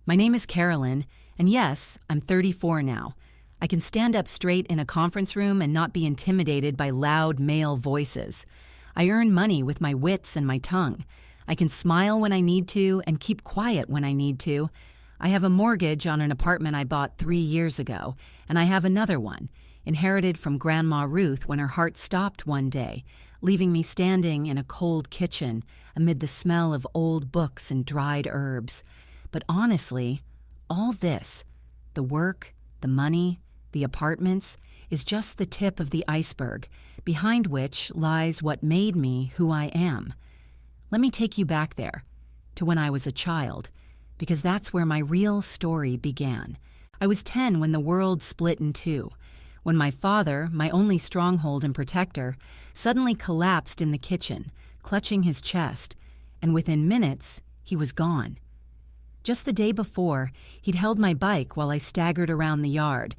My name is Carolyn, and yes, I'm 34 now. I can stand up straight in a conference room and not be intimidated by loud male voices. I earn money with my wits and my tongue. I can smile when I need to and keep quiet when I need to. I have a mortgage on an apartment I bought 3 years ago, and I have another one, inherited from Grandma Ruth when her heart stopped one day, leaving me standing in a cold kitchen amid the smell of old books and dried herbs. But honestly, all this, the work, the money, the apartments, is just the tip of the iceberg, behind which lies what made me who I am. Let me take you back there, to when I was a child, because that's where my real story began. I was 10 when the world split in two, when my father, my only stronghold and protector, suddenly collapsed in the kitchen, clutching his chest, and within minutes, he was gone. Just the day before, he'd held my bike while I staggered around the yard,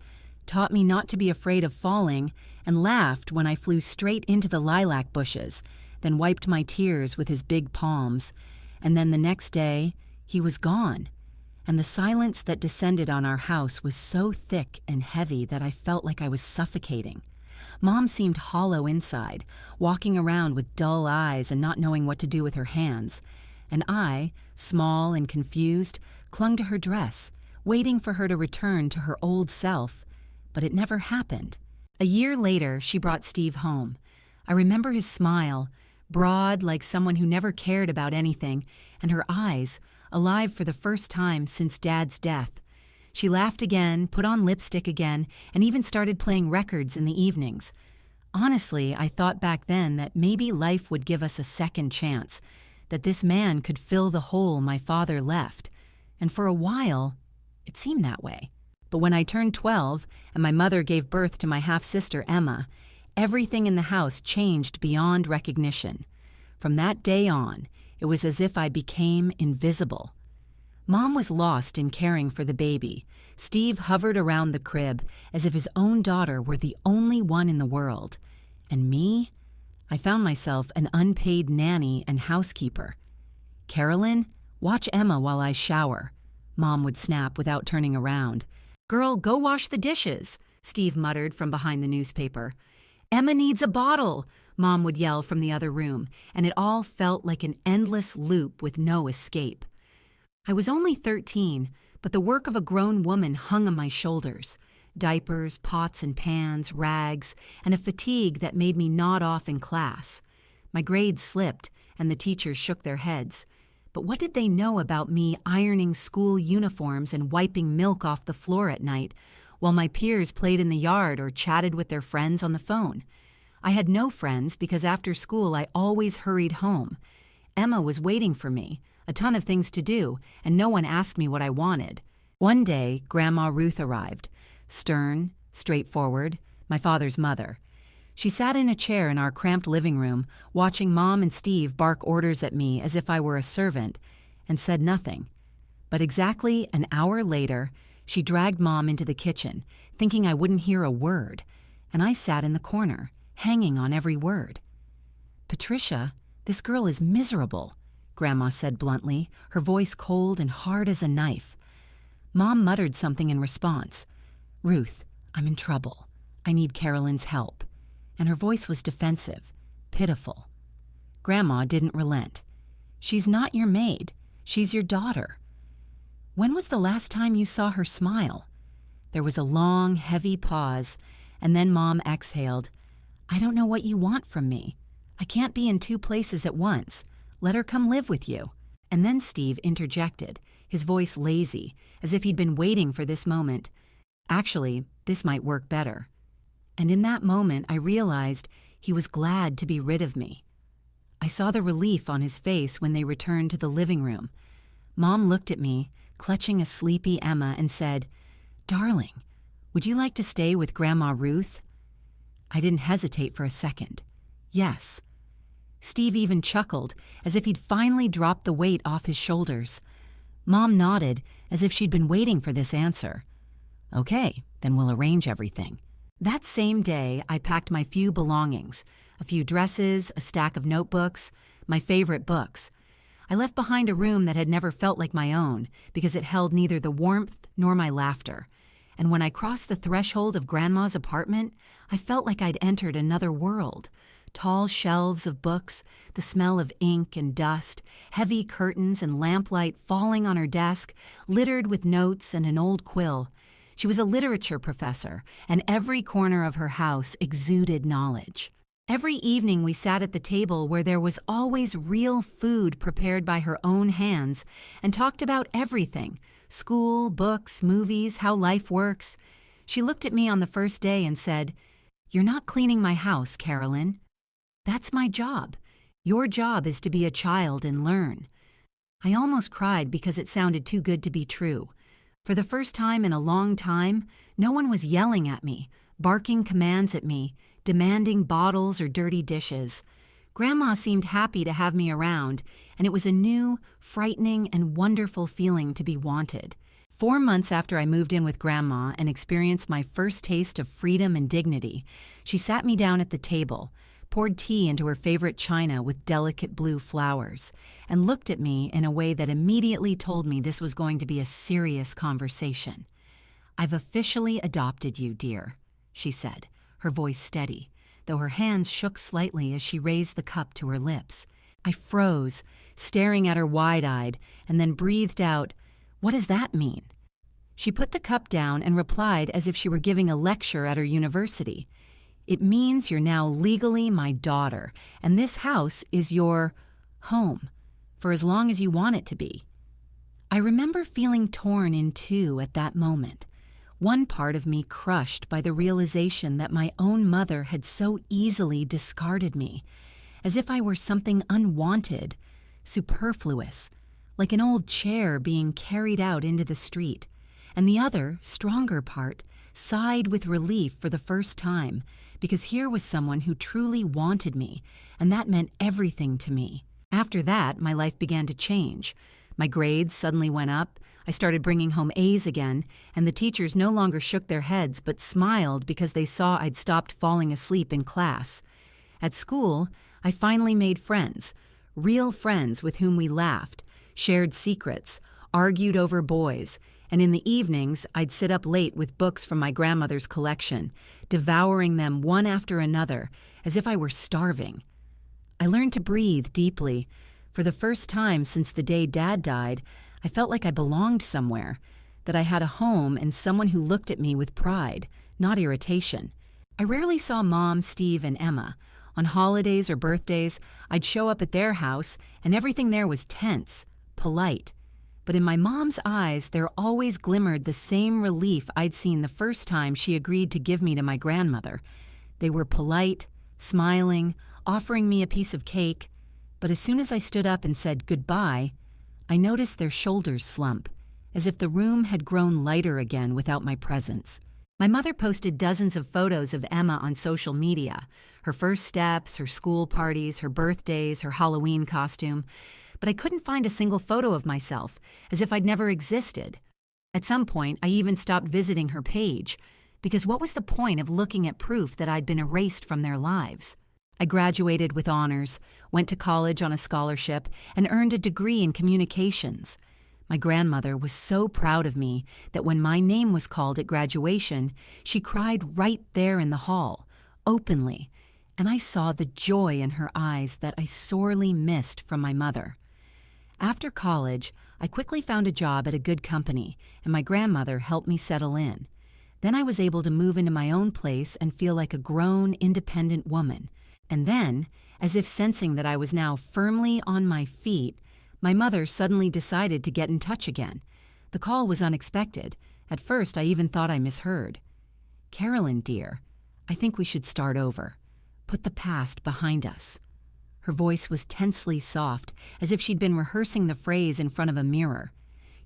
taught me not to be afraid of falling, and laughed when I flew straight into the lilac bushes, then wiped my tears with his big palms. And then the next day, he was gone, and the silence that descended on our house was so thick and heavy that I felt like I was suffocating. Mom seemed hollow inside, walking around with dull eyes and not knowing what to do with her hands. And I, small and confused, clung to her dress, waiting for her to return to her old self. But it never happened. A year later, she brought Steve home. I remember his smile, broad like someone who never cared about anything, and her eyes, alive for the first time since Dad's death. She laughed again, put on lipstick again, and even started playing records in the evenings. Honestly, I thought back then that maybe life would give us a second chance, that this man could fill the hole my father left. And for a while, it seemed that way. But when I turned 12 and my mother gave birth to my half-sister Emma, everything in the house changed beyond recognition. From that day on, it was as if I became invisible. Mom was lost in caring for the baby. Steve hovered around the crib as if his own daughter were the only one in the world. And me? I found myself an unpaid nanny and housekeeper. "Carolyn, watch Emma while I shower," Mom would snap without turning around. "Girl, go wash the dishes," Steve muttered from behind the newspaper. "Emma needs a bottle," Mom would yell from the other room, and it all felt like an endless loop with no escape. I was only 13, but the work of a grown woman hung on my shoulders. Diapers, pots and pans, rags, and a fatigue that made me nod off in class. My grades slipped, and the teachers shook their heads. But what did they know about me ironing school uniforms and wiping milk off the floor at night, while my peers played in the yard or chatted with their friends on the phone? I had no friends because after school I always hurried home. Emma was waiting for me, a ton of things to do, and no one asked me what I wanted. One day, Grandma Ruth arrived. Stern, straightforward, my father's mother. She sat in a chair in our cramped living room, watching Mom and Steve bark orders at me as if I were a servant, and said nothing. But exactly an hour later, she dragged Mom into the kitchen, thinking I wouldn't hear a word, and I sat in the corner, hanging on every word. "Patricia, this girl is miserable," Grandma said bluntly, her voice cold and hard as a knife. Mom muttered something in response. "Ruth, I'm in trouble. I need Carolyn's help." And her voice was defensive, pitiful. Grandma didn't relent. "She's not your maid. She's your daughter. When was the last time you saw her smile?" There was a long, heavy pause, and then Mom exhaled. "I don't know what you want from me. I can't be in 2 places at once. Let her come live with you." And then Steve interjected, his voice lazy, as if he'd been waiting for this moment. "Actually, this might work better." And in that moment, I realized he was glad to be rid of me. I saw the relief on his face when they returned to the living room. Mom looked at me, clutching a sleepy Emma, and said, "Darling, would you like to stay with Grandma Ruth?" I didn't hesitate for a second. Yes. Steve even chuckled, as if he'd finally dropped the weight off his shoulders. Mom nodded, as if she'd been waiting for this answer. "Okay, then we'll arrange everything." That same day, I packed my few belongings, a few dresses, a stack of notebooks, my favorite books. I left behind a room that had never felt like my own because it held neither the warmth nor my laughter. And when I crossed the threshold of Grandma's apartment, I felt like I'd entered another world. Tall shelves of books, the smell of ink and dust, heavy curtains and lamplight falling on her desk, littered with notes and an old quill. She was a literature professor, and every corner of her house exuded knowledge. Every evening we sat at the table where there was always real food prepared by her own hands and talked about everything: school, books, movies, how life works. She looked at me on the first day and said, "You're not cleaning my house, Carolyn. That's my job. Your job is to be a child and learn." I almost cried because it sounded too good to be true. For the first time in a long time, no one was yelling at me, barking commands at me, demanding bottles or dirty dishes. Grandma seemed happy to have me around, and it was a new, frightening, and wonderful feeling to be wanted. 4 months after I moved in with Grandma and experienced my first taste of freedom and dignity, she sat me down at the table, poured tea into her favorite china with delicate blue flowers, and looked at me in a way that immediately told me this was going to be a serious conversation. "I've officially adopted you, dear," she said, her voice steady, though her hands shook slightly as she raised the cup to her lips. I froze, staring at her wide-eyed, and then breathed out, "What does that mean?" She put the cup down and replied as if she were giving a lecture at her university. "It means you're now legally my daughter, and this house is your home, for as long as you want it to be." I remember feeling torn in two at that moment. One part of me crushed by the realization that my own mother had so easily discarded me, as if I were something unwanted, superfluous, like an old chair being carried out into the street. And the other, stronger part, sighed with relief for the first time, because here was someone who truly wanted me, and that meant everything to me. After that, my life began to change. My grades suddenly went up, I started bringing home A's again, and the teachers no longer shook their heads but smiled because they saw I'd stopped falling asleep in class. At school, I finally made friends, real friends with whom we laughed, shared secrets, argued over boys, and in the evenings I'd sit up late with books from my grandmother's collection, devouring them one after another, as if I were starving. I learned to breathe deeply. For the first time since the day Dad died, I felt like I belonged somewhere, that I had a home and someone who looked at me with pride, not irritation. I rarely saw Mom, Steve, and Emma. On holidays or birthdays, I'd show up at their house, and everything there was tense, polite. But in my mom's eyes, there always glimmered the same relief I'd seen the first time she agreed to give me to my grandmother. They were polite, smiling, offering me a piece of cake. But as soon as I stood up and said goodbye, I noticed their shoulders slump, as if the room had grown lighter again without my presence. My mother posted dozens of photos of Emma on social media, her first steps, her school parties, her birthdays, her Halloween costume, but I couldn't find a single photo of myself, as if I'd never existed. At some point, I even stopped visiting her page, because what was the point of looking at proof that I'd been erased from their lives? I graduated with honors, went to college on a scholarship, and earned a degree in communications. My grandmother was so proud of me that when my name was called at graduation, she cried right there in the hall, openly, and I saw the joy in her eyes that I sorely missed from my mother. After college, I quickly found a job at a good company, and my grandmother helped me settle in. Then I was able to move into my own place and feel like a grown, independent woman. And then, as if sensing that I was now firmly on my feet, my mother suddenly decided to get in touch again. The call was unexpected. At first, I even thought I misheard. "Carolyn, dear, I think we should start over. Put the past behind us." Her voice was tensely soft, as if she'd been rehearsing the phrase in front of a mirror.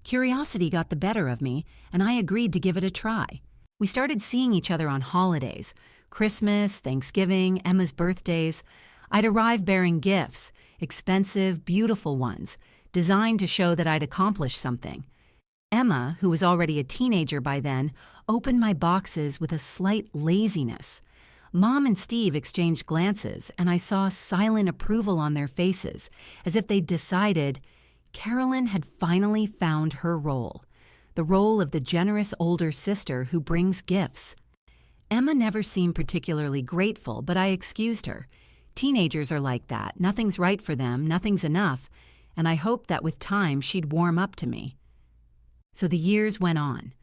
Curiosity got the better of me, and I agreed to give it a try. We started seeing each other on holidays, Christmas, Thanksgiving, Emma's birthdays. I'd arrive bearing gifts, expensive, beautiful ones, designed to show that I'd accomplished something. Emma, who was already a teenager by then, opened my boxes with a slight laziness. Mom and Steve exchanged glances, and I saw silent approval on their faces, as if they'd decided Carolyn had finally found her role, the role of the generous older sister who brings gifts. Emma never seemed particularly grateful, but I excused her. Teenagers are like that. Nothing's right for them, nothing's enough, and I hoped that with time she'd warm up to me. So the years went on.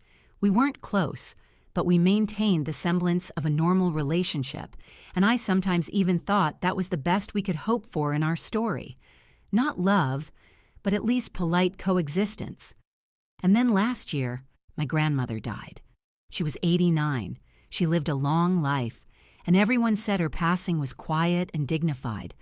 We weren't close, but we maintained the semblance of a normal relationship, and I sometimes even thought that was the best we could hope for in our story. Not love, but at least polite coexistence. And then last year, my grandmother died. She was 89. She lived a long life, and everyone said her passing was quiet and dignified.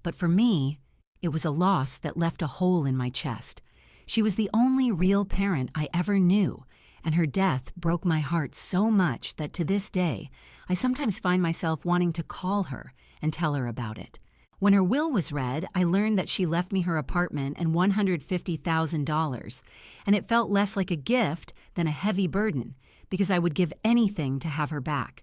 But for me, it was a loss that left a hole in my chest. She was the only real parent I ever knew, and her death broke my heart so much that to this day, I sometimes find myself wanting to call her and tell her about it. When her will was read, I learned that she left me her apartment and $150,000, and it felt less like a gift than a heavy burden, because I would give anything to have her back.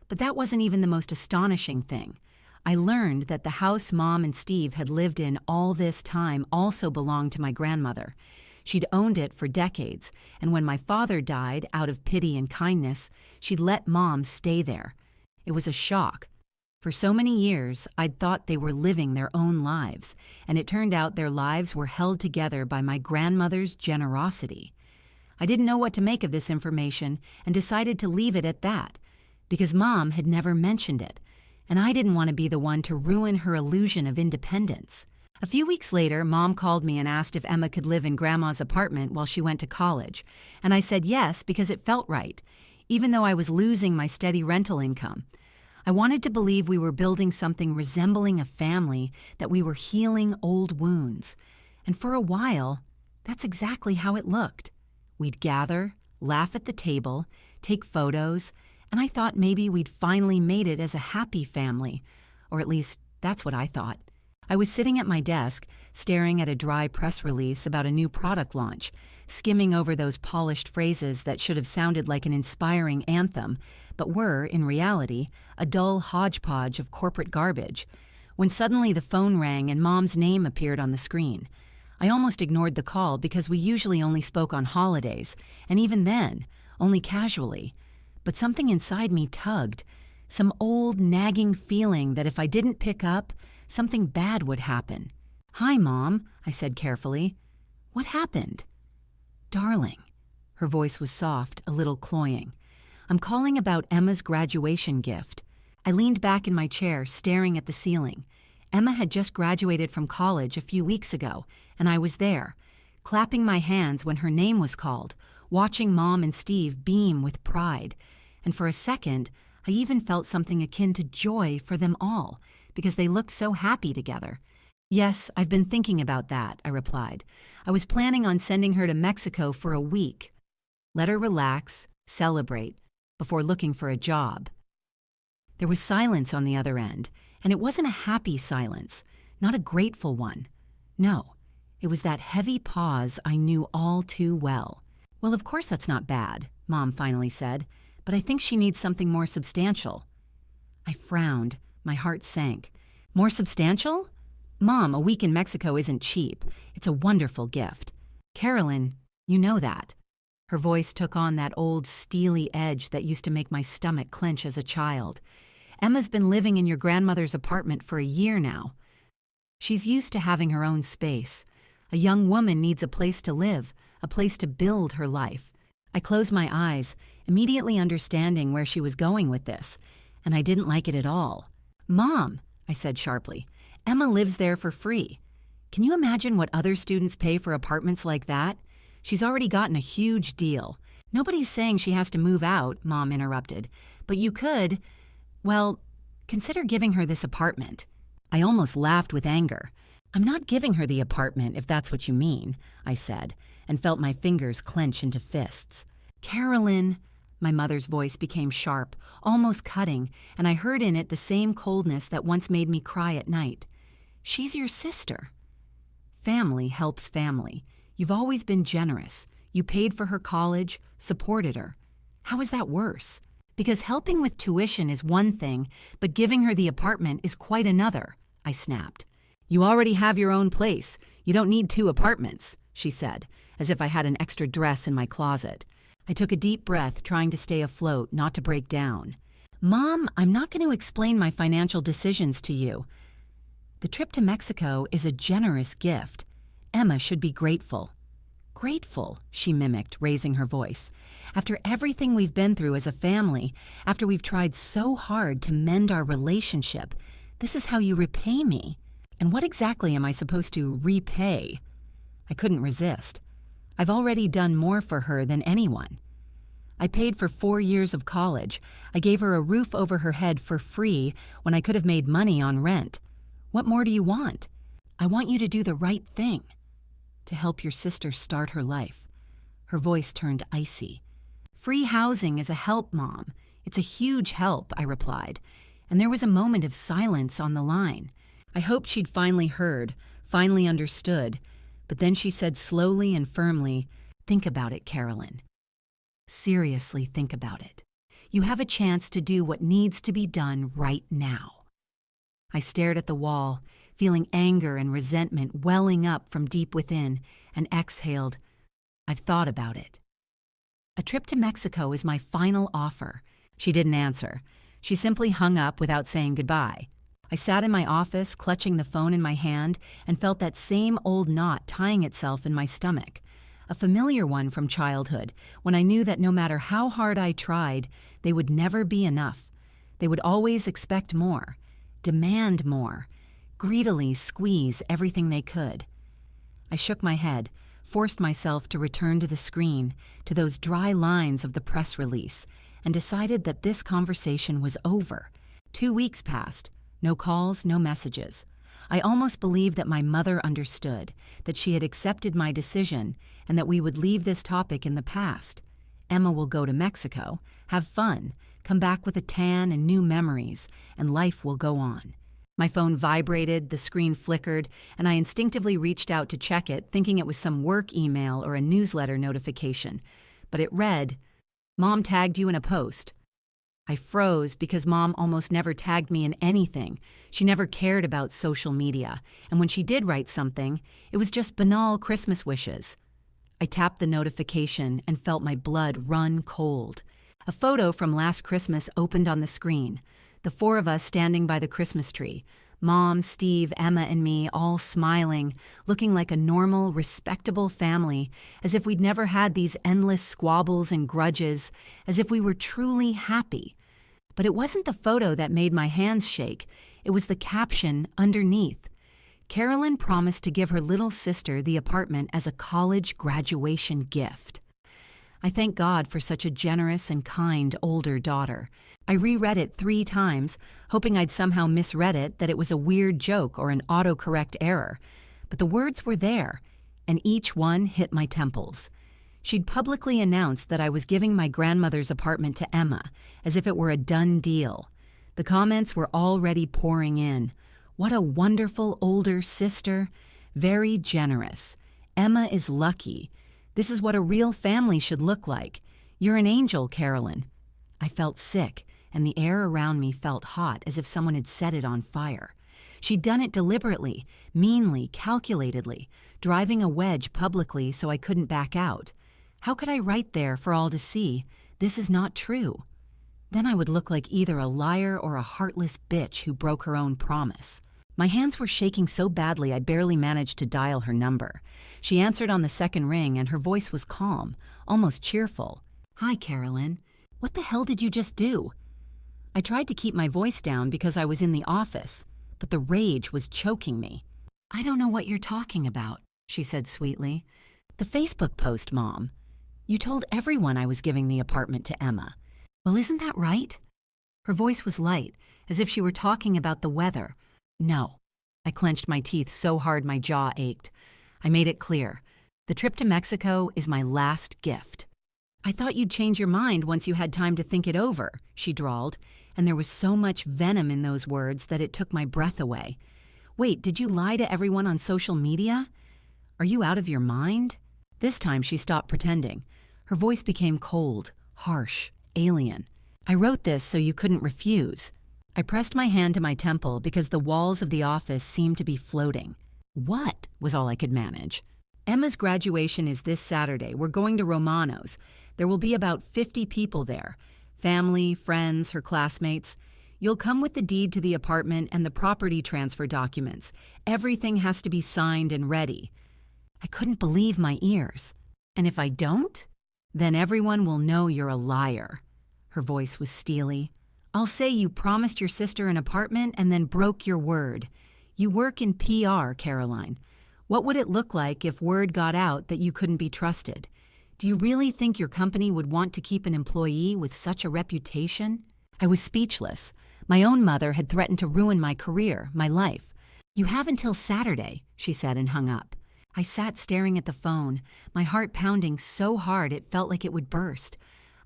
But that wasn't even the most astonishing thing. I learned that the house Mom and Steve had lived in all this time also belonged to my grandmother. She'd owned it for decades, and when my father died, out of pity and kindness, she'd let Mom stay there. It was a shock. For so many years, I'd thought they were living their own lives, and it turned out their lives were held together by my grandmother's generosity. I didn't know what to make of this information and decided to leave it at that, because Mom had never mentioned it, and I didn't want to be the one to ruin her illusion of independence. A few weeks later, Mom called me and asked if Emma could live in Grandma's apartment while she went to college, and I said yes because it felt right, even though I was losing my steady rental income. I wanted to believe we were building something resembling a family, that we were healing old wounds. And for a while, that's exactly how it looked. We'd gather, laugh at the table, take photos, and I thought maybe we'd finally made it as a happy family, or at least that's what I thought. I was sitting at my desk, staring at a dry press release about a new product launch, skimming over those polished phrases that should have sounded like an inspiring anthem, but were, in reality, a dull hodgepodge of corporate garbage, when suddenly the phone rang and Mom's name appeared on the screen. I almost ignored the call because we usually only spoke on holidays, and even then, only casually. But something inside me tugged, some old nagging feeling that if I didn't pick up, something bad would happen. "Hi, Mom," I said carefully. "What happened?" "Darling." Her voice was soft, a little cloying. "I'm calling about Emma's graduation gift." I leaned back in my chair, staring at the ceiling. Emma had just graduated from college a few weeks ago, and I was there, clapping my hands when her name was called, watching Mom and Steve beam with pride. And for a second, I even felt something akin to joy for them all, because they looked so happy together. "Yes, I've been thinking about that," I replied. "I was planning on sending her to Mexico for a week. Let her relax, celebrate, before looking for a job." There was silence on the other end, and it wasn't a happy silence, not a grateful one. No, it was that heavy pause I knew all too well. "Well, of course that's not bad," Mom finally said, "but I think she needs something more substantial." I frowned. My heart sank. "More substantial? Mom, a week in Mexico isn't cheap. It's a wonderful gift. Carolyn, you know that." Her voice took on that old steely edge that used to make my stomach clench as a child. "Emma's been living in your grandmother's apartment for a year now. She's used to having her own space. A young woman needs a place to live, a place to build her life." I closed my eyes, immediately understanding where she was going with this, and I didn't like it at all. "Mom," I said sharply, "Emma lives there for free. Can you imagine what other students pay for apartments like that? She's already gotten a huge deal." "Nobody's saying she has to move out," Mom interrupted, "but you could, well, consider giving her this apartment." I almost laughed with anger. "I'm not giving her the apartment, if that's what you mean," I said, and felt my fingers clench into fists. "Carolyn," my mother's voice became sharp, almost cutting, and I heard in it the same coldness that once made me cry at night. "She's your sister. Family helps family. You've always been generous. You paid for her college, supported her. How is that worse? Because helping with tuition is one thing, but giving her the apartment is quite another, I snapped. You already have your own place. You don't need 2 apartments, she said, as if I had an extra dress in my closet. I took a deep breath, trying to stay afloat, not to break down. Mom, I'm not going to explain my financial decisions to you. The trip to Mexico is a generous gift. Emma should be grateful. Grateful, she mimicked, raising her voice. After everything we've been through as a family, after we've tried so hard to mend our relationship, this is how you repay me. And what exactly am I supposed to repay? I couldn't resist. I've already done more for her than anyone. I paid for 4 years of college. I gave her a roof over her head for free when I could have made money on rent. What more do you want? I want you to do the right thing. To help your sister start her life. Her voice turned icy. Free housing is a help, Mom. It's a huge help, I replied. And there was a moment of silence on the line. I hoped she'd finally heard, finally understood. But then she said slowly and firmly, "Think about it, Carolyn. Seriously, think about it. You have a chance to do what needs to be done right now." I stared at the wall, feeling anger and resentment welling up from deep within, and exhaled, "I've thought about it." A trip to Mexico is my final offer. She didn't answer. She simply hung up without saying goodbye. I sat in my office, clutching the phone in my hand, and felt that same old knot tying itself in my stomach. A familiar one from childhood, when I knew that no matter how hard I tried, they would never be enough. They would always expect more, demand more, greedily squeeze everything they could. I shook my head, forced myself to return to the screen, to those dry lines of the press release, and decided that this conversation was over. 2 weeks passed. No calls, no messages. I almost believed that my mother understood, that she had accepted my decision, and that we would leave this topic in the past. Emma will go to Mexico, have fun, come back with a tan and new memories, and life will go on. My phone vibrated, the screen flickered, and I instinctively reached out to check it, thinking it was some work email or a newsletter notification. But it read, "Mom tagged you in a post." I froze because Mom almost never tagged me in anything. She never cared about social media, and when she did write something, it was just banal Christmas wishes. I tapped the notification and felt my blood run cold. A photo from last Christmas opened on the screen. The 4 of us standing by the Christmas tree. Mom, Steve, Emma, and me all smiling, looking like a normal, respectable family, as if we'd never had these endless squabbles and grudges, as if we were truly happy. But it wasn't the photo that made my hands shake. It was the caption underneath. Carolyn promised to give her little sister the apartment as a college graduation gift. I thank God for such a generous and kind older daughter. I reread it 3 times, hoping I'd somehow misread it, that it was a weird joke or an autocorrect error. But the words were there, and each one hit my temples. She'd publicly announced that I was giving my grandmother's apartment to Emma, as if it were a done deal. The comments were already pouring in. What a wonderful older sister. Very generous. Emma is lucky. This is what a real family should look like. You're an angel, Carolyn. I felt sick, and the air around me felt hot, as if someone had set it on fire. She'd done it deliberately, meanly, calculatedly, driving a wedge publicly so I couldn't back out. How could I write there for all to see, "This is not true"? Then I would look like either a liar or a heartless bitch who broke her own promise. My hands were shaking so badly I barely managed to dial her number. She answered on the second ring, and her voice was calm, almost cheerful. "Hi, Carolyn. What the hell did you just do?" I tried to keep my voice down because I was in the office, but the rage was choking me. "I don't know what you're talking about," she said sweetly. "The Facebook post, Mom. You told everyone I was giving the apartment to Emma. Well, isn't that right?" Her voice was light, as if she were talking about the weather. "No." I clenched my teeth so hard my jaw ached. I made it clear. The trip to Mexico is my last gift. "I thought you'd change your mind once you had time to think it over," she drawled, and there was so much venom in those words that it took my breath away. "Wait, did you lie to everyone on social media? Are you out of your mind?" This time she stopped pretending. Her voice became cold, harsh, alien. I wrote this so you couldn't refuse. I pressed my hand to my temple because the walls of the office seemed to be floating. What was all I could manage? Emma's graduation is this Saturday. We're going to Romano's. There will be about 50 people there. Family, friends, her classmates. You'll come with the deed to the apartment and the property transfer documents. Everything has to be signed and ready. I couldn't believe my ears. And if I don't? Then everyone will know you're a liar. Her voice was steely. I'll say you promised your sister an apartment and then broke your word. You work in PR, Caroline. What would it look like if word got out that you couldn't be trusted? Do you really think your company would want to keep an employee with such a reputation? I was speechless. My own mother had threatened to ruin my career, my life. You have until Saturday, she said and hung up. I sat staring at the phone, my heart pounding so hard it felt like it would burst.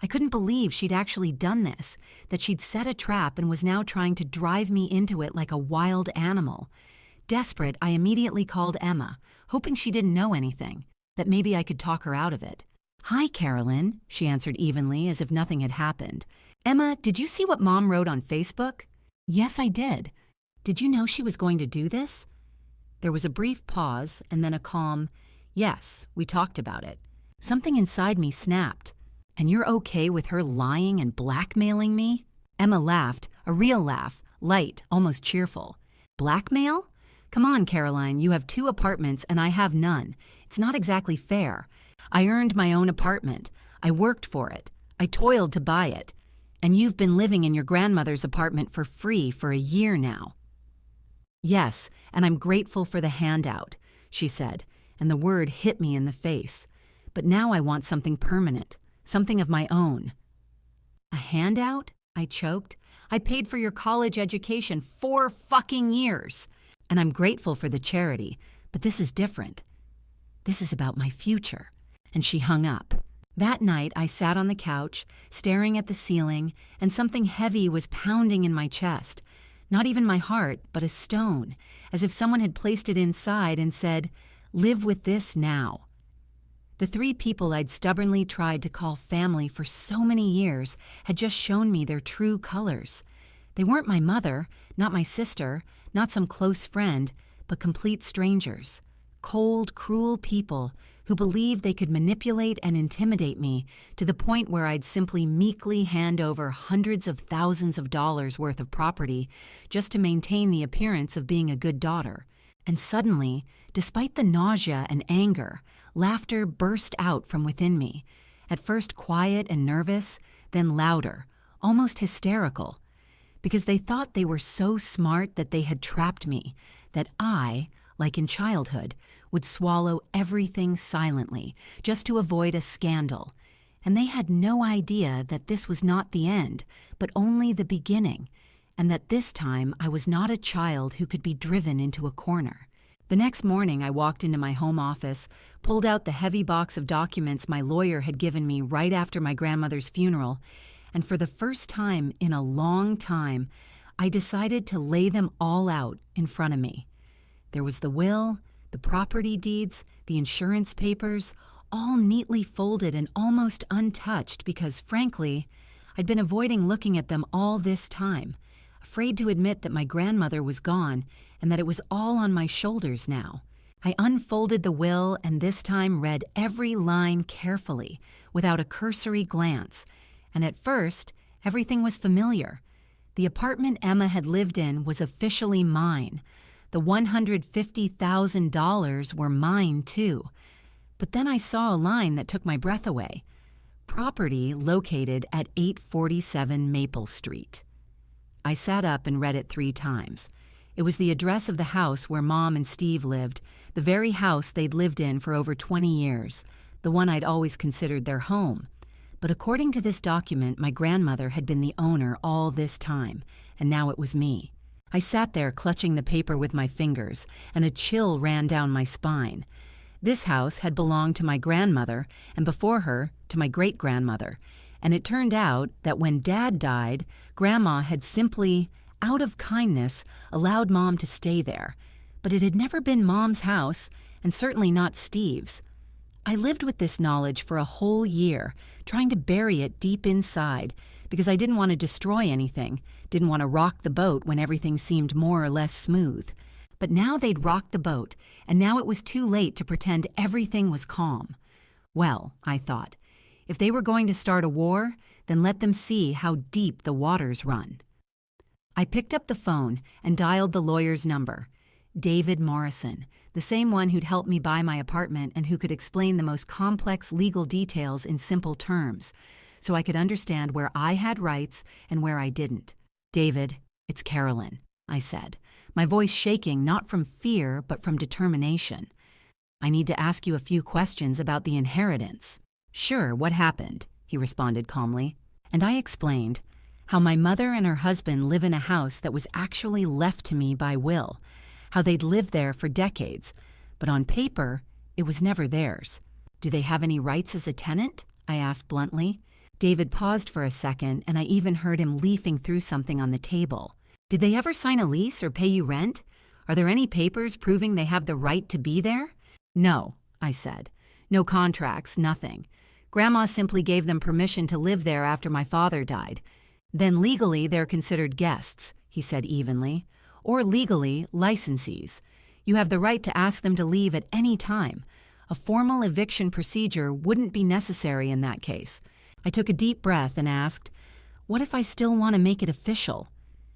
I couldn't believe she'd actually done this, that she'd set a trap and was now trying to drive me into it like a wild animal. Desperate, I immediately called Emma, hoping she didn't know anything, that maybe I could talk her out of it. Hi, Carolyn, she answered evenly as if nothing had happened. Emma, did you see what Mom wrote on Facebook? Yes, I did. Did you know she was going to do this? There was a brief pause and then a calm, yes, we talked about it. Something inside me snapped. And you're okay with her lying and blackmailing me? Emma laughed, a real laugh, light, almost cheerful. Blackmail? Come on, Caroline, you have 2 apartments and I have none. It's not exactly fair. I earned my own apartment. I worked for it. I toiled to buy it. And you've been living in your grandmother's apartment for free for a year now. Yes, and I'm grateful for the handout, she said, and the word hit me in the face. But now I want something permanent, something of my own. A handout? I choked. I paid for your college education 4 fucking years. And I'm grateful for the charity, but this is different. This is about my future. And she hung up. That night, I sat on the couch, staring at the ceiling, and something heavy was pounding in my chest. Not even my heart, but a stone, as if someone had placed it inside and said, live with this now. The 3 people I'd stubbornly tried to call family for so many years had just shown me their true colors. They weren't my mother, not my sister, not some close friend, but complete strangers. Cold, cruel people who believed they could manipulate and intimidate me to the point where I'd simply meekly hand over hundreds of thousands of dollars worth of property just to maintain the appearance of being a good daughter. And suddenly, despite the nausea and anger, laughter burst out from within me, at first quiet and nervous, then louder, almost hysterical, because they thought they were so smart that they had trapped me, that I, like in childhood, would swallow everything silently just to avoid a scandal. And they had no idea that this was not the end, but only the beginning, and that this time I was not a child who could be driven into a corner. The next morning, I walked into my home office, pulled out the heavy box of documents my lawyer had given me right after my grandmother's funeral, and for the first time in a long time, I decided to lay them all out in front of me. There was the will, the property deeds, the insurance papers, all neatly folded and almost untouched because, frankly, I'd been avoiding looking at them all this time, afraid to admit that my grandmother was gone and that it was all on my shoulders now. I unfolded the will and this time read every line carefully, without a cursory glance, and at first, everything was familiar. The apartment Emma had lived in was officially mine. The $150,000 were mine, too. But then I saw a line that took my breath away. Property located at 847 Maple Street. I sat up and read it 3 times. It was the address of the house where Mom and Steve lived, the very house they'd lived in for over 20 years, the one I'd always considered their home. But according to this document, my grandmother had been the owner all this time, and now it was me. I sat there clutching the paper with my fingers, and a chill ran down my spine. This house had belonged to my grandmother, and before her, to my great-grandmother, and it turned out that when Dad died, Grandma had simply, out of kindness, allowed Mom to stay there. But it had never been Mom's house, and certainly not Steve's. I lived with this knowledge for a whole year, trying to bury it deep inside, because I didn't want to destroy anything, didn't want to rock the boat when everything seemed more or less smooth. But now they'd rocked the boat, and now it was too late to pretend everything was calm. Well, I thought, if they were going to start a war, then let them see how deep the waters run. I picked up the phone and dialed the lawyer's number. David Morrison, the same one who'd helped me buy my apartment and who could explain the most complex legal details in simple terms, so I could understand where I had rights and where I didn't. "David, it's Carolyn," I said, my voice shaking not from fear but from determination. "I need to ask you a few questions about the inheritance." "Sure, what happened?" he responded calmly. And I explained how my mother and her husband live in a house that was actually left to me by will, how they'd lived there for decades, but on paper, it was never theirs. "Do they have any rights as a tenant?" I asked bluntly. David paused for a second, and I even heard him leafing through something on the table. "Did they ever sign a lease or pay you rent? Are there any papers proving they have the right to be there?" "No," I said. "No contracts, nothing. Grandma simply gave them permission to live there after my father died. Then legally they're considered guests," he said evenly. "Or legally, licensees. You have the right to ask them to leave at any time. A formal eviction procedure wouldn't be necessary in that case." I took a deep breath and asked, "What if I still want to make it official?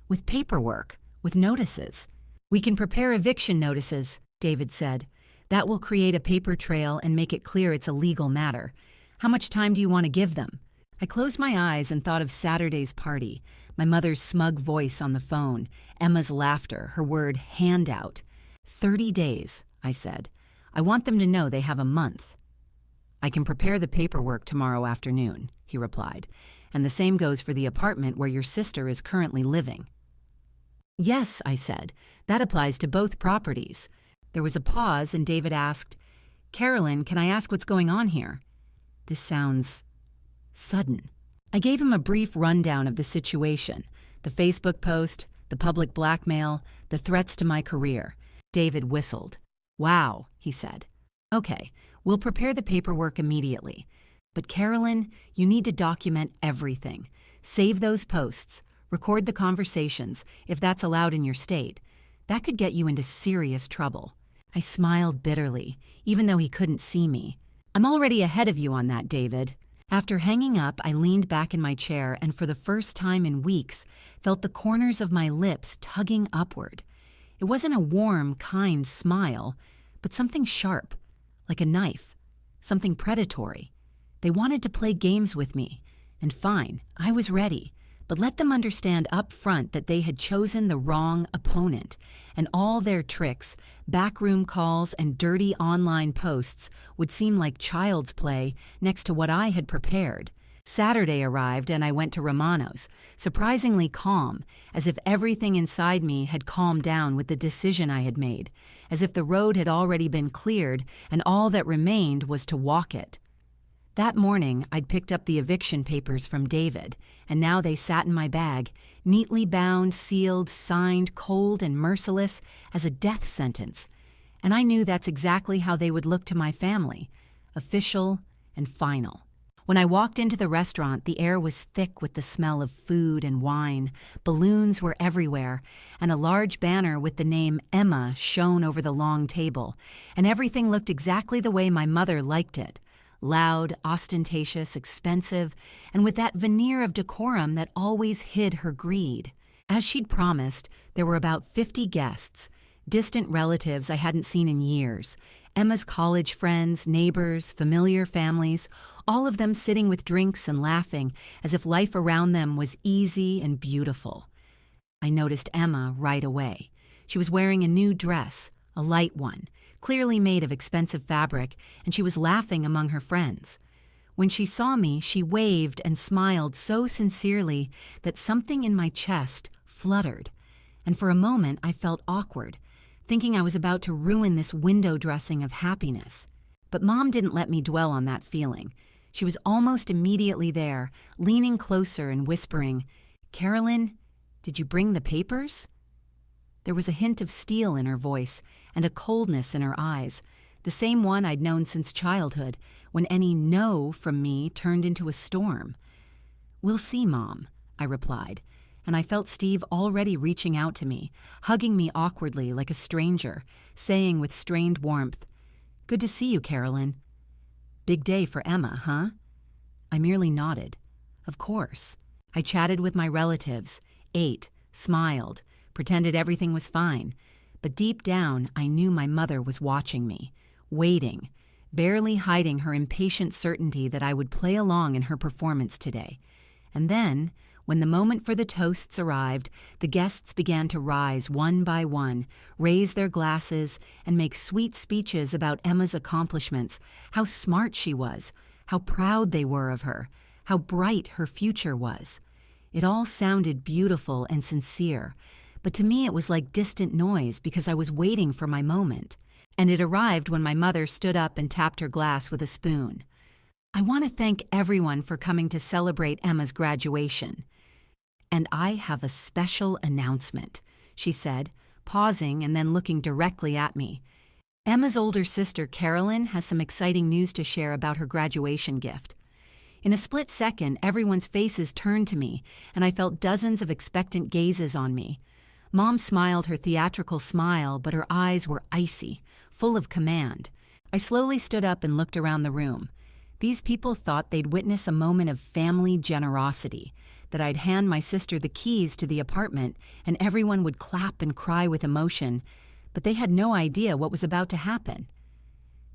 With paperwork, with notices?" "We can prepare eviction notices," David said. "That will create a paper trail and make it clear it's a legal matter. How much time do you want to give them?" I closed my eyes and thought of Saturday's party, my mother's smug voice on the phone, Emma's laughter, her word handout. 30 days, I said. "I want them to know they have a month." "I can prepare the paperwork tomorrow afternoon," he replied, "and the same goes for the apartment where your sister is currently living." "Yes," I said, "that applies to both properties." There was a pause and David asked, "Carolyn, can I ask what's going on here? This sounds sudden." I gave him a brief rundown of the situation, the Facebook post, the public blackmail, the threats to my career. David whistled. "Wow," he said. "Okay, we'll prepare the paperwork immediately. But Carolyn, you need to document everything. Save those posts. Record the conversations, if that's allowed in your state. That could get you into serious trouble." I smiled bitterly, even though he couldn't see me. "I'm already ahead of you on that, David." After hanging up, I leaned back in my chair and for the first time in weeks, felt the corners of my lips tugging upward. It wasn't a warm, kind smile, but something sharp, like a knife, something predatory. They wanted to play games with me, and fine, I was ready, but let them understand up front that they had chosen the wrong opponent, and all their tricks, backroom calls, and dirty online posts would seem like child's play next to what I had prepared. Saturday arrived and I went to Romano's, surprisingly calm, as if everything inside me had calmed down with the decision I had made, as if the road had already been cleared and all that remained was to walk it. That morning, I'd picked up the eviction papers from David, and now they sat in my bag, neatly bound, sealed, signed, cold and merciless as a death sentence. And I knew that's exactly how they would look to my family, official and final. When I walked into the restaurant, the air was thick with the smell of food and wine, balloons were everywhere, and a large banner with the name Emma shone over the long table, and everything looked exactly the way my mother liked it. Loud, ostentatious, expensive, and with that veneer of decorum that always hid her greed. As she'd promised, there were about 50 guests, distant relatives I hadn't seen in years, Emma's college friends, neighbors, familiar families, all of them sitting with drinks and laughing as if life around them was easy and beautiful. I noticed Emma right away. She was wearing a new dress, a light one, clearly made of expensive fabric, and she was laughing among her friends. When she saw me, she waved and smiled so sincerely that something in my chest fluttered, and for a moment I felt awkward, thinking I was about to ruin this window dressing of happiness. But Mom didn't let me dwell on that feeling. She was almost immediately there, leaning closer and whispering, "Carolyn, did you bring the papers?" There was a hint of steel in her voice and a coldness in her eyes, the same one I'd known since childhood, when any "no" from me turned into a storm. "We'll see, Mom," I replied, and I felt Steve already reaching out to me, hugging me awkwardly like a stranger, saying with strained warmth, "Good to see you, Carolyn." "Big day for Emma, huh?" I merely nodded. Of course. I chatted with my relatives, ate, smiled, pretended everything was fine, but deep down I knew my mother was watching me, waiting, barely hiding her impatient certainty that I would play along in her performance today. And then, when the moment for the toasts arrived, the guests began to rise one by one, raise their glasses, and make sweet speeches about Emma's accomplishments, how smart she was, how proud they were of her, how bright her future was. It all sounded beautiful and sincere, but to me it was like distant noise because I was waiting for my moment. And it arrived when my mother stood up and tapped her glass with a spoon. "I want to thank everyone for coming to celebrate Emma's graduation. And I have a special announcement," she said, pausing and then looking directly at me. "Emma's older sister, Carolyn, has some exciting news to share about her graduation gift." In a split second, everyone's faces turned to me, and I felt dozens of expectant gazes on me. Mom smiled her theatrical smile, but her eyes were icy, full of command. I slowly stood up and looked around the room. These people thought they'd witness a moment of family generosity, that I'd hand my sister the keys to the apartment and everyone would clap and cry with emotion, but they had no idea what was about to happen.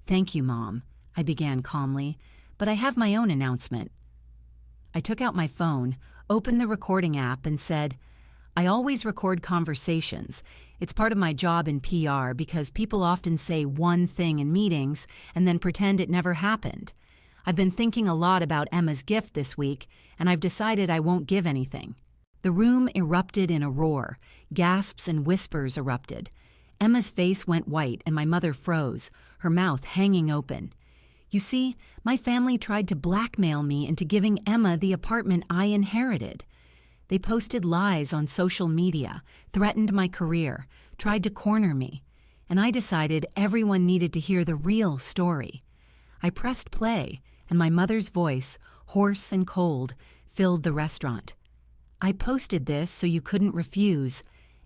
"Thank you, Mom," I began calmly, "but I have my own announcement." I took out my phone, opened the recording app, and said, "I always record conversations. It's part of my job in PR because people often say one thing in meetings and then pretend it never happened. I've been thinking a lot about Emma's gift this week, and I've decided I won't give anything." The room erupted in a roar. Gasps and whispers erupted. Emma's face went white and my mother froze, her mouth hanging open. "You see, my family tried to blackmail me into giving Emma the apartment I inherited. They posted lies on social media, threatened my career, tried to corner me, and I decided everyone needed to hear the real story." I pressed play, and my mother's voice, hoarse and cold, filled the restaurant. "I posted this so you couldn't refuse.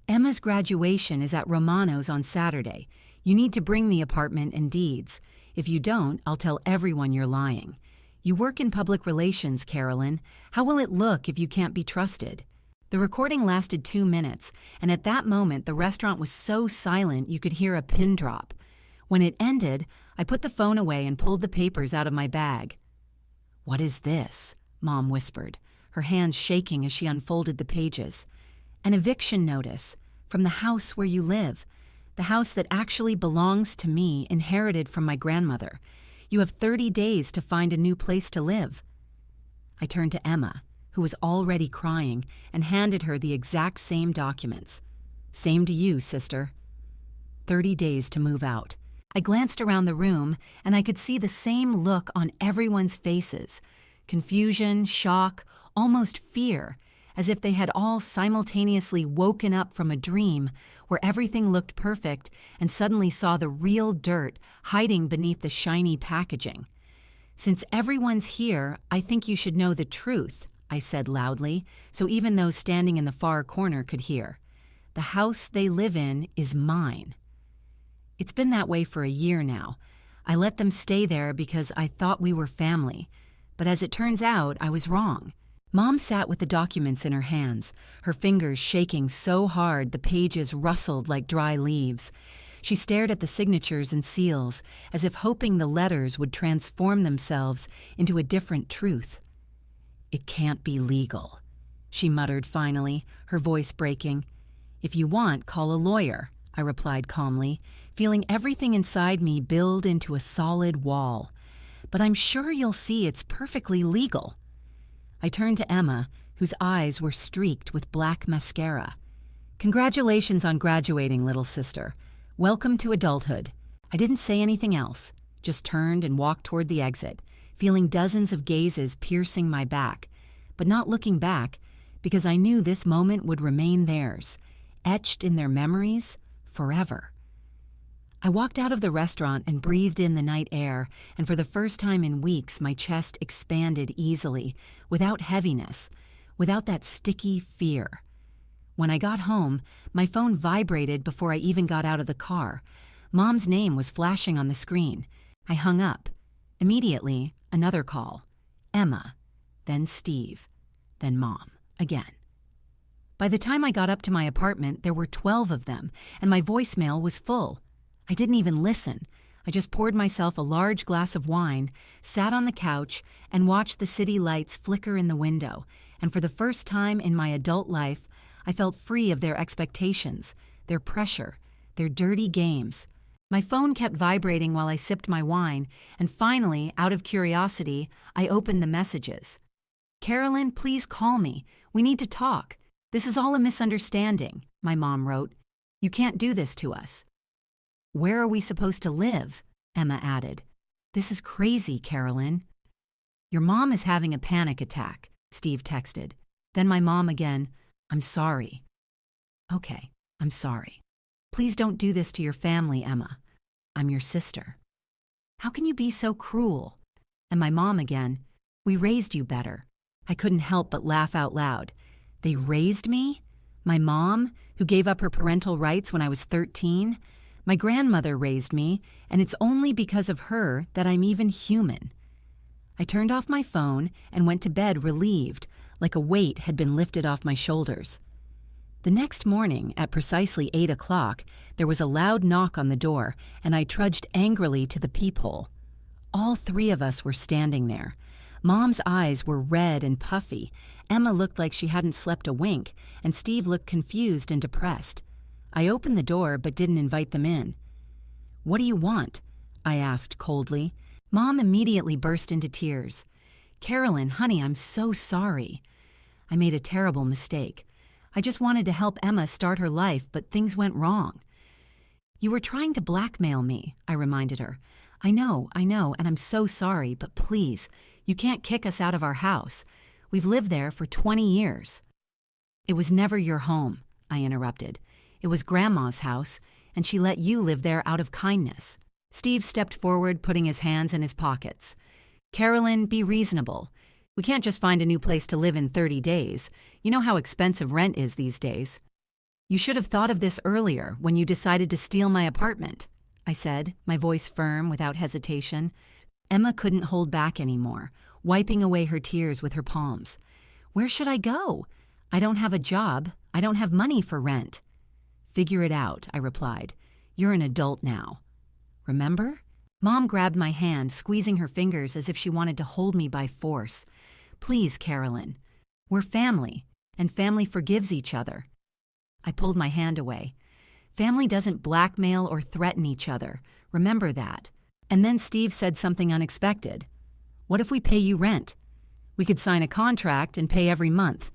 Emma's graduation is at Romano's on Saturday. You need to bring the apartment and deeds. If you don't, I'll tell everyone you're lying. You work in public relations, Carolyn. How will it look if you can't be trusted?" The recording lasted 2 minutes, and at that moment the restaurant was so silent you could hear a pin drop. When it ended, I put the phone away and pulled the papers out of my bag. "What is this?" Mom whispered, her hands shaking as she unfolded the pages. "An eviction notice from the house where you live, the house that actually belongs to me, inherited from my grandmother. You have 30 days to find a new place to live." I turned to Emma, who was already crying, and handed her the exact same documents. "Same to you, sister." 30 days to move out. I glanced around the room, and I could see the same look on everyone's faces. Confusion, shock, almost fear, as if they had all simultaneously woken up from a dream where everything looked perfect and suddenly saw the real dirt hiding beneath the shiny packaging. "Since everyone's here, I think you should know the truth," I said loudly, so even those standing in the far corner could hear. "The house they live in is mine." It's been that way for a year now. I let them stay there because I thought we were family. But as it turns out, I was wrong. Mom sat with the documents in her hands, her fingers shaking so hard the pages rustled like dry leaves. She stared at the signatures and seals, as if hoping the letters would transform themselves into a different truth. "It can't be legal," she muttered finally, her voice breaking. "If you want, call a lawyer," I replied calmly, feeling everything inside me build into a solid wall. "But I'm sure you'll see it's perfectly legal." I turned to Emma, whose eyes were streaked with black mascara. "Congratulations on graduating, little sister. Welcome to adulthood." I didn't say anything else, just turned and walked toward the exit, feeling dozens of gazes piercing my back, but not looking back because I knew this moment would remain theirs, etched in their memories forever. I walked out of the restaurant and breathed in the night air, and for the first time in weeks, my chest expanded easily, without heaviness, without that sticky fear. When I got home, my phone vibrated before I even got out of the car. Mom's name was flashing on the screen. I hung up. Immediately, another call. Emma, then Steve, then Mom, again. By the time I got up to my apartment, there were 12 of them, and my voicemail was full. I didn't even listen. I just poured myself a large glass of wine, sat on the couch, and watched the city lights flicker in the window, and for the first time in my adult life, I felt free of their expectations, their pressure, their dirty games. My phone kept vibrating while I sipped my wine, and finally, out of curiosity, I opened the messages. "Carolyn, please call me. We need to talk. This is all a misunderstanding," my mom wrote. "You can't do this to us." "Where are we supposed to live?" Emma added. "This is crazy, Carolyn." "Your mom is having a panic attack," Steve texted. Then my mom again, "I'm sorry." "Okay, I'm sorry. Please don't do this to your family, Emma. I'm your sister." "How can you be so cruel?" And my mom again, "We raised you better." I couldn't help but laugh out loud. They raised me? My mom, who gave up her parental rights when I was 13? My grandmother raised me, and it's only because of her that I'm even human. I turned off my phone and went to bed relieved, like a weight had been lifted off my shoulders. The next morning, at precisely 8 o'clock, there was a loud knock on the door, and I trudged angrily to the peephole. All 3 of us were standing there. Mom's eyes were red and puffy, Emma looked like she hadn't slept a wink, and Steve looked confused and depressed. I opened the door but didn't invite them in. "What do you want?" I asked coldly. Mom immediately burst into tears. "Carolyn, honey, I'm so sorry. I made a terrible mistake. I just wanted to help Emma start her life, but things went wrong." "You were trying to blackmail me," I reminded her. I know, and I'm so sorry, but please, you can't kick us out of our house. We've lived there for 20 years. "It was never your home," I interrupted. "It was Grandma's house, and she let you live there out of kindness." Steve stepped forward, putting his hands in his pockets. "Carolyn, be reasonable. We can't just find a new place to live in 30 days. You know how expensive rent is these days. You should have thought of this earlier when you decided to steal my apartment," I said, my voice firm without hesitation. Emma couldn't hold back anymore, wiping away her tears with her palms. "Where should I go? I don't have a job. I don't have money for rent." "Figure it out," I replied. "You're an adult now. Remember?" Mom grabbed my hand, squeezing her fingers as if she wanted to hold me by force. "Please, Carolyn. We're family, and family forgives each other." I pulled my hand away. "Family doesn't blackmail or threaten each other. Remember that." And then Steve said something unexpected. "What if we pay you rent? We could sign a contract and pay every month."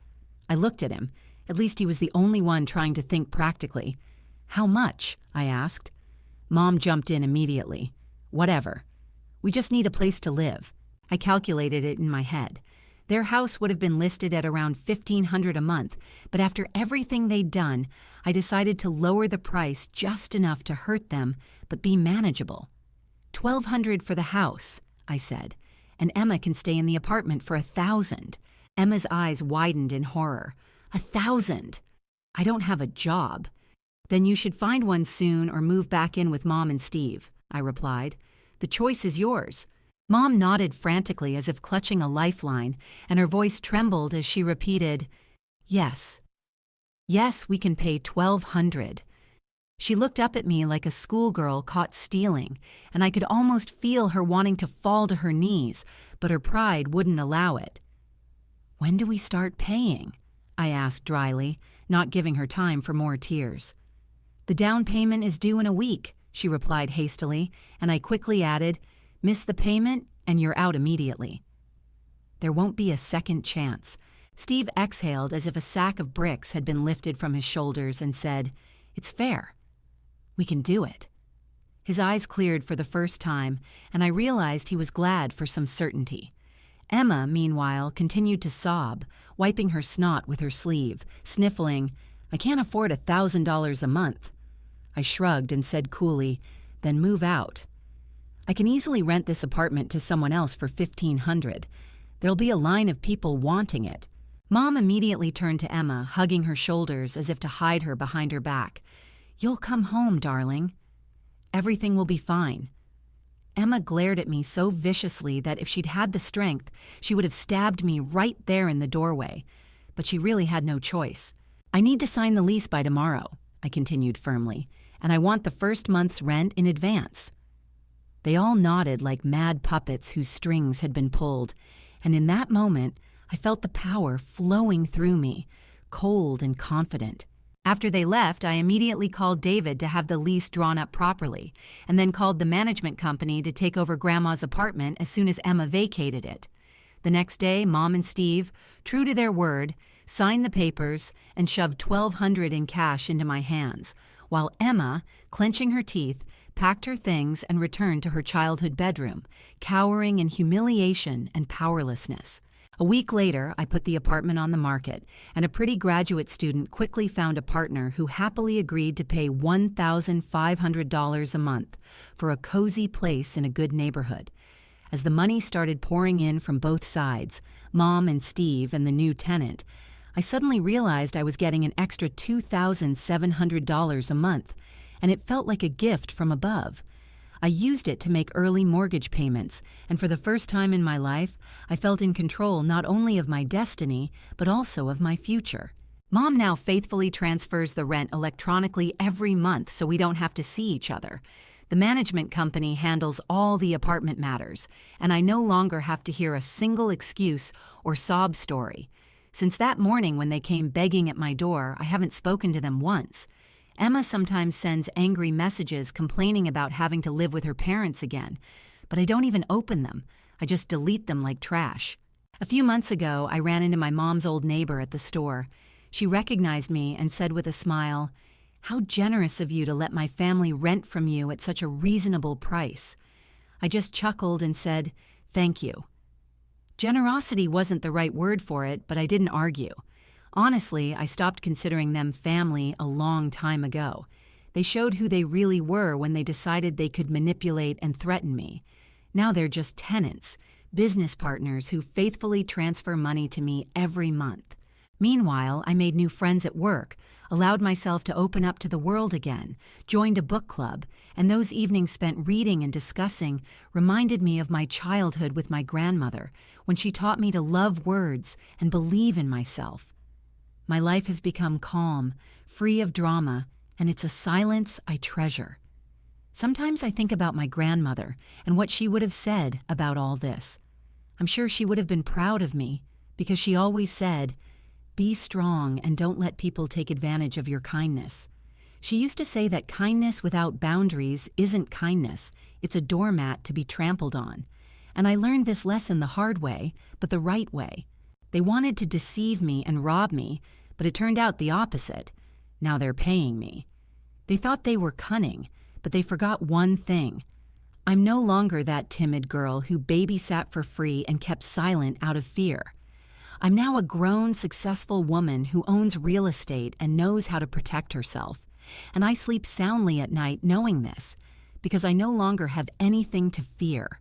I looked at him. At least he was the only one trying to think practically. "How much?" I asked. Mom jumped in immediately. "Whatever. We just need a place to live." I calculated it in my head. Their house would have been listed at around $1,500 a month, but after everything they'd done, I decided to lower the price just enough to hurt them, but be manageable. $1,200 for the house, I said, and Emma can stay in the apartment for $1,000. Emma's eyes widened in horror. $1,000? I don't have a job. Then you should find one soon or move back in with Mom and Steve, I replied. The choice is yours. Mom nodded frantically as if clutching a lifeline, and her voice trembled as she repeated, "Yes. Yes, we can pay $1,200. She looked up at me like a schoolgirl caught stealing, and I could almost feel her wanting to fall to her knees, but her pride wouldn't allow it. "When do we start paying?" I asked dryly, not giving her time for more tears. "The down payment is due in a week," she replied hastily, and I quickly added, "Miss the payment, and you're out immediately." There won't be a second chance. Steve exhaled as if a sack of bricks had been lifted from his shoulders and said, "It's fair. We can do it." His eyes cleared for the first time, and I realized he was glad for some certainty. Emma, meanwhile, continued to sob, wiping her snot with her sleeve, sniffling, "I can't afford $1,000 a month." I shrugged and said coolly, then move out. I can easily rent this apartment to someone else for $1,500. There'll be a line of people wanting it. Mom immediately turned to Emma, hugging her shoulders as if to hide her behind her back. "You'll come home, darling. Everything will be fine." Emma glared at me so viciously that if she'd had the strength, she would have stabbed me right there in the doorway. But she really had no choice. "I need to sign the lease by tomorrow," I continued firmly, "and I want the first month's rent in advance." They all nodded like mad puppets whose strings had been pulled, and in that moment, I felt the power flowing through me, cold and confident. After they left, I immediately called David to have the lease drawn up properly, and then called the management company to take over Grandma's apartment as soon as Emma vacated it. The next day, Mom and Steve, true to their word, signed the papers and shoved $1,200 in cash into my hands, while Emma, clenching her teeth, packed her things and returned to her childhood bedroom, cowering in humiliation and powerlessness. A week later, I put the apartment on the market, and a pretty graduate student quickly found a partner who happily agreed to pay $1,500 a month for a cozy place in a good neighborhood. As the money started pouring in from both sides, Mom and Steve and the new tenant, I suddenly realized I was getting an extra $2,700 a month, and it felt like a gift from above. I used it to make early mortgage payments, and for the first time in my life, I felt in control not only of my destiny, but also of my future. Mom now faithfully transfers the rent electronically every month so we don't have to see each other. The management company handles all the apartment matters, and I no longer have to hear a single excuse or sob story. Since that morning when they came begging at my door, I haven't spoken to them once. Emma sometimes sends angry messages complaining about having to live with her parents again, but I don't even open them. I just delete them like trash. A few months ago, I ran into my mom's old neighbor at the store. She recognized me and said with a smile, "How generous of you to let my family rent from you at such a reasonable price." I just chuckled and said, "Thank you." Generosity wasn't the right word for it, but I didn't argue. Honestly, I stopped considering them family a long time ago. They showed who they really were when they decided they could manipulate and threaten me. Now they're just tenants, business partners who faithfully transfer money to me every month. Meanwhile, I made new friends at work, allowed myself to open up to the world again, joined a book club, and those evenings spent reading and discussing reminded me of my childhood with my grandmother, when she taught me to love words and believe in myself. My life has become calm, free of drama, and it's a silence I treasure. Sometimes I think about my grandmother and what she would have said about all this. I'm sure she would have been proud of me because she always said, "Be strong and don't let people take advantage of your kindness." She used to say that kindness without boundaries isn't kindness, it's a doormat to be trampled on. And I learned this lesson the hard way, but the right way. They wanted to deceive me and rob me, but it turned out the opposite. Now they're paying me. They thought they were cunning, but they forgot one thing. I'm no longer that timid girl who babysat for free and kept silent out of fear. I'm now a grown, successful woman who owns real estate and knows how to protect herself. And I sleep soundly at night knowing this, because I no longer have anything to fear.